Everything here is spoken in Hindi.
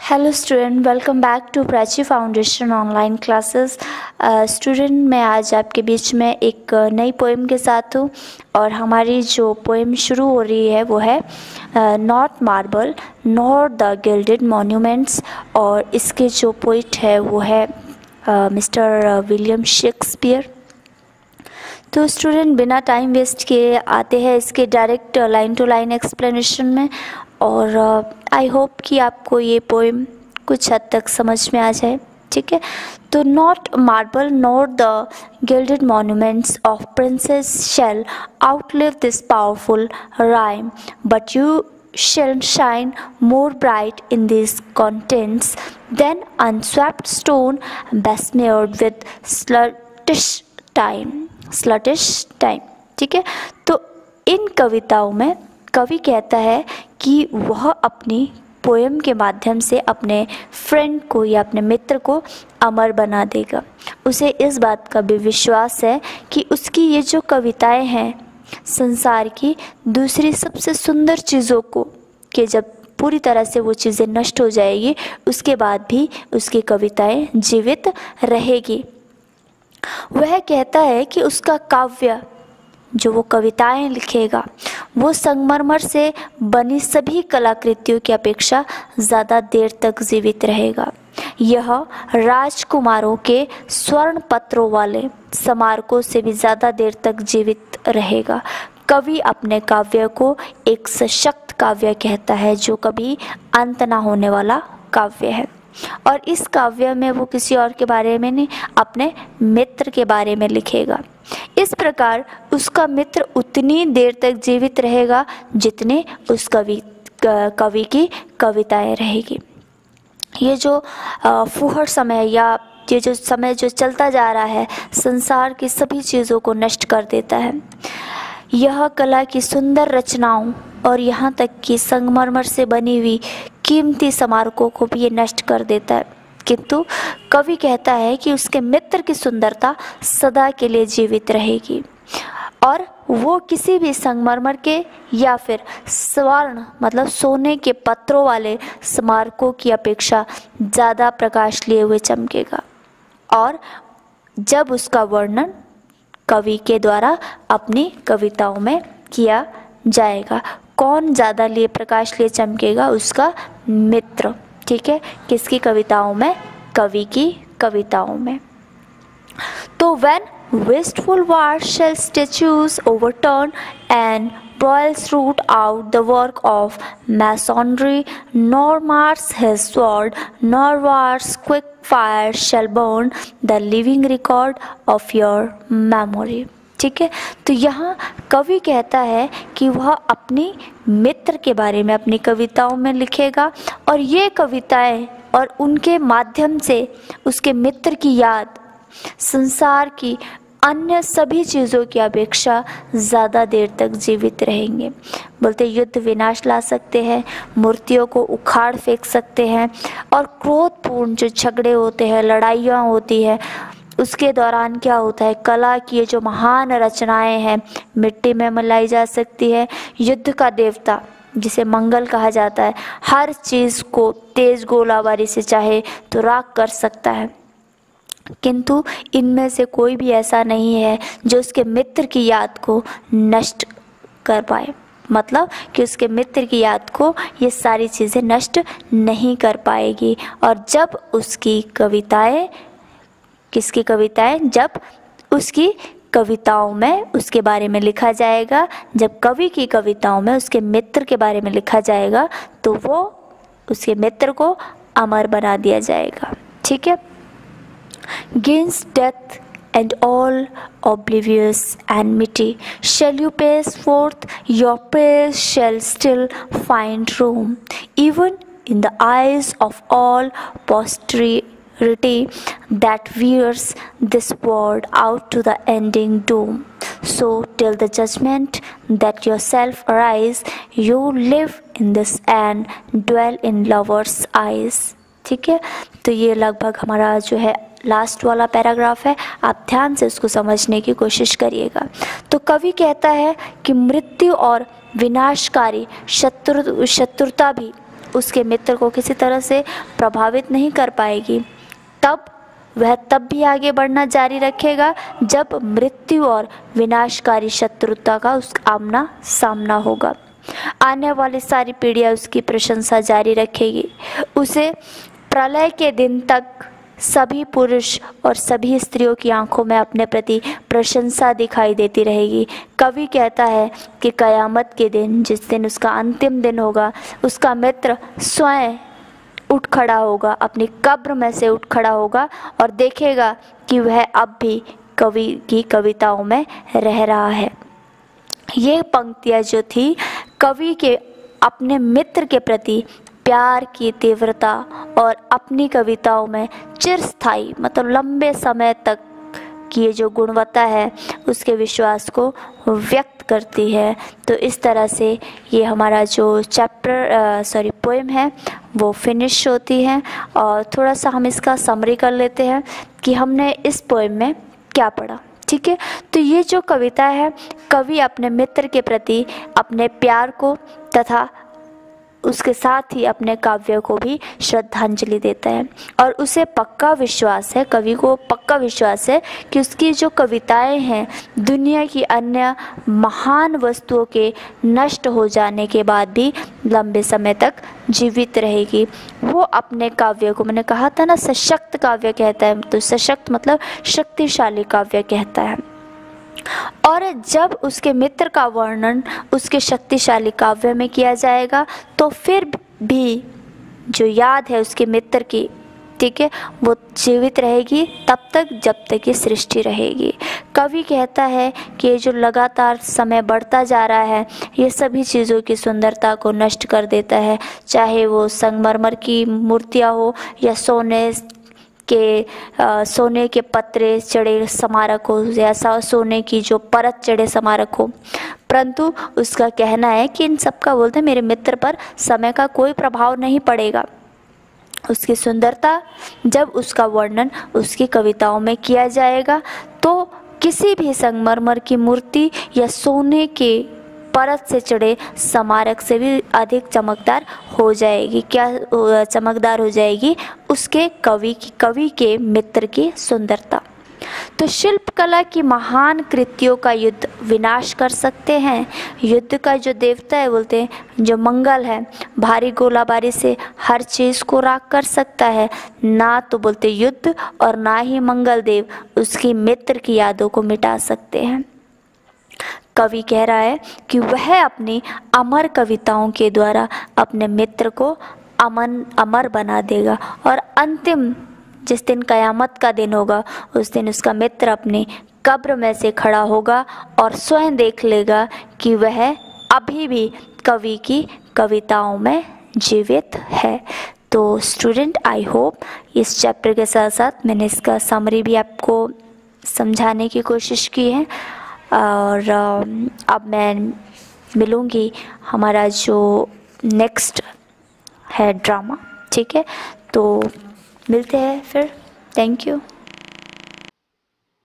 Hello student, welcome back to Prachi foundation online classes. Student, मैं आज आपके बीच में एक नई पोएम के साथ हूँ और हमारी जो पोएम शुरू हो रही है वो है not marble not the gilded monuments, और इसके जो पोइट है वो है मिस्टर विलियम शेक्सपियर। तो स्टूडेंट, बिना टाइम वेस्ट किए आते हैं इसके direct line to line explanation में, और आई होप कि आपको ये पोएम कुछ हद तक समझ में आ जाए। ठीक है, तो not marble not the gilded monuments of princes shall outlive this powerful rhyme, but you shall shine more bright in these contents than unswept stone besmeared with sluttish time। ठीक है, तो इन कविताओं में कवि कहता है कि वह अपनी पोएम के माध्यम से अपने फ्रेंड को या अपने मित्र को अमर बना देगा। उसे इस बात का भी विश्वास है कि उसकी ये जो कविताएं हैं संसार की दूसरी सबसे सुंदर चीज़ों को, कि जब पूरी तरह से वो चीज़ें नष्ट हो जाएगी उसके बाद भी उसकी कविताएं जीवित रहेगी। वह कहता है कि उसका काव्य, जो वो कविताएं लिखेगा, वो संगमरमर से बनी सभी कलाकृतियों की अपेक्षा ज़्यादा देर तक जीवित रहेगा। यह राजकुमारों के स्वर्ण पत्रों वाले स्मारकों से भी ज़्यादा देर तक जीवित रहेगा। कवि अपने काव्य को एक सशक्त काव्य कहता है जो कभी अंत ना होने वाला काव्य है, और इस काव्य में वो किसी और के बारे में नहीं, अपने मित्र के बारे में लिखेगा। इस प्रकार उसका मित्र उतनी देर तक जीवित रहेगा जितने उस कवि की कविताएं रहेगी। ये जो फुहर समय या ये जो समय जो चलता जा रहा है संसार की सभी चीज़ों को नष्ट कर देता है। यह कला की सुंदर रचनाओं और यहाँ तक कि संगमरमर से बनी हुई कीमती स्मारकों को भी ये नष्ट कर देता है, किंतु कवि कहता है कि उसके मित्र की सुंदरता सदा के लिए जीवित रहेगी, और वो किसी भी संगमरमर के या फिर स्वर्ण मतलब सोने के पत्रों वाले स्मारकों की अपेक्षा ज़्यादा प्रकाश लिए हुए चमकेगा। और जब उसका वर्णन कवि के द्वारा अपनी कविताओं में किया जाएगा, कौन ज़्यादा लिए प्रकाश लिए चमकेगा? उसका मित्र। ठीक है, किसकी कविताओं में? कवि की कविताओं में। तो when wasteful wars shall statues overturn and broils root out the work of masonry, nor Mars his sword, nor war's quick fire shall burn the living record of your memory। ठीक है, तो यहाँ कवि कहता है कि वह अपनी मित्र के बारे में अपनी कविताओं में लिखेगा, और ये कविताएं और उनके माध्यम से उसके मित्र की याद संसार की अन्य सभी चीज़ों की अपेक्षा ज़्यादा देर तक जीवित रहेंगे। बोलते युद्ध विनाश ला सकते हैं, मूर्तियों को उखाड़ फेंक सकते हैं, और क्रोधपूर्ण जो झगड़े होते हैं, लड़ाइयाँ होती है, उसके दौरान क्या होता है, कला की ये जो महान रचनाएं हैं मिट्टी में मिलाई जा सकती है। युद्ध का देवता जिसे मंगल कहा जाता है हर चीज़ को तेज गोलाबारी से चाहे तो राख कर सकता है, किंतु इनमें से कोई भी ऐसा नहीं है जो उसके मित्र की याद को नष्ट कर पाए। मतलब कि उसके मित्र की याद को ये सारी चीज़ें नष्ट नहीं कर पाएगी। और जब उसकी कविताएं, किसकी कविताएं? जब उसकी कविताओं में उसके बारे में लिखा जाएगा, जब कवि की कविताओं में उसके मित्र के बारे में लिखा जाएगा, तो वो उसके मित्र को अमर बना दिया जाएगा। ठीक है, Against death and all oblivious enmity shall you pass forth, your praise shall still find room, even in the eyes of all posterity that wears this world out to the ending doom. So till the judgment that yourself arise, you live in this and dwell in lovers' eyes। ठीक है, तो ये लगभग हमारा जो है लास्ट वाला पैराग्राफ है, आप ध्यान से उसको समझने की कोशिश करिएगा। तो कवि कहता है कि मृत्यु और विनाशकारी शत्रुता भी उसके मित्र को किसी तरह से प्रभावित नहीं कर पाएगी, तब वह तब भी आगे बढ़ना जारी रखेगा जब मृत्यु और विनाशकारी शत्रुता का उसका आमना सामना होगा। आने वाली सारी पीढ़ियाँ उसकी प्रशंसा जारी रखेगी। उसे प्रलय के दिन तक सभी पुरुष और सभी स्त्रियों की आंखों में अपने प्रति प्रशंसा दिखाई देती रहेगी। कवि कहता है कि कयामत के दिन, जिस दिन उसका अंतिम दिन होगा, उसका मित्र स्वयं उठ खड़ा होगा, अपनी कब्र में से उठ खड़ा होगा और देखेगा कि वह अब भी कवि की कविताओं में रह रहा है। ये पंक्तियाँ जो थी कवि के अपने मित्र के प्रति प्यार की तीव्रता और अपनी कविताओं में चिरस्थायी मतलब लंबे समय तक की ये जो गुणवत्ता है उसके विश्वास को व्यक्त करती है। तो इस तरह से ये हमारा जो पोएम है वो फिनिश होती है। और थोड़ा सा हम इसका समरी कर लेते हैं कि हमने इस पोएम में क्या पढ़ा। ठीक है, तो ये जो कविता है, कवि अपने मित्र के प्रति अपने प्यार को तथा उसके साथ ही अपने काव्य को भी श्रद्धांजलि देता है। और उसे पक्का विश्वास है, कवि को पक्का विश्वास है कि उसकी जो कविताएं हैं दुनिया की अन्य महान वस्तुओं के नष्ट हो जाने के बाद भी लंबे समय तक जीवित रहेगी। वो अपने काव्य को, मैंने कहा था ना सशक्त काव्य कहता है, तो सशक्त मतलब शक्तिशाली काव्य कहता है। और जब उसके मित्र का वर्णन उसके शक्तिशाली काव्य में किया जाएगा तो फिर भी जो याद है उसके मित्र की, ठीक है, वो जीवित रहेगी तब तक जब तक ये सृष्टि रहेगी। कवि कहता है कि ये जो लगातार समय बढ़ता जा रहा है ये सभी चीज़ों की सुंदरता को नष्ट कर देता है, चाहे वो संगमरमर की मूर्तियाँ हो या सोने के पत्रे चढ़े स्मारक हो या सोने की जो परत चढ़े स्मारक हो। परंतु उसका कहना है कि इन सब का, बोलते हैं, मेरे मित्र पर समय का कोई प्रभाव नहीं पड़ेगा। उसकी सुंदरता जब उसका वर्णन उसकी कविताओं में किया जाएगा तो किसी भी संगमरमर की मूर्ति या सोने के परत से चढ़े स्मारक से भी अधिक चमकदार हो जाएगी। क्या चमकदार हो जाएगी? उसके कवि के मित्र की सुंदरता। तो शिल्प कला की महान कृतियों का युद्ध विनाश कर सकते हैं। युद्ध का जो देवता है, बोलते हैं, जो मंगल है, भारी गोलाबारी से हर चीज़ को राख कर सकता है। ना तो बोलते युद्ध और ना ही मंगल देव उसकी मित्र की यादों को मिटा सकते हैं। कवि कह रहा है कि वह अपनी अमर कविताओं के द्वारा अपने मित्र को अमर बना देगा और अंतिम जिस दिन कयामत का दिन होगा उस दिन उसका मित्र अपनी कब्र में से खड़ा होगा और स्वयं देख लेगा कि वह अभी भी कवि की कविताओं में जीवित है। तो स्टूडेंट, आई होप इस चैप्टर के साथ साथ मैंने इसका समरी भी आपको समझाने की कोशिश की है। और अब मैं मिलूँगी हमारा जो नेक्स्ट है ड्रामा, ठीक है, तो मिलते हैं फिर। Thank you.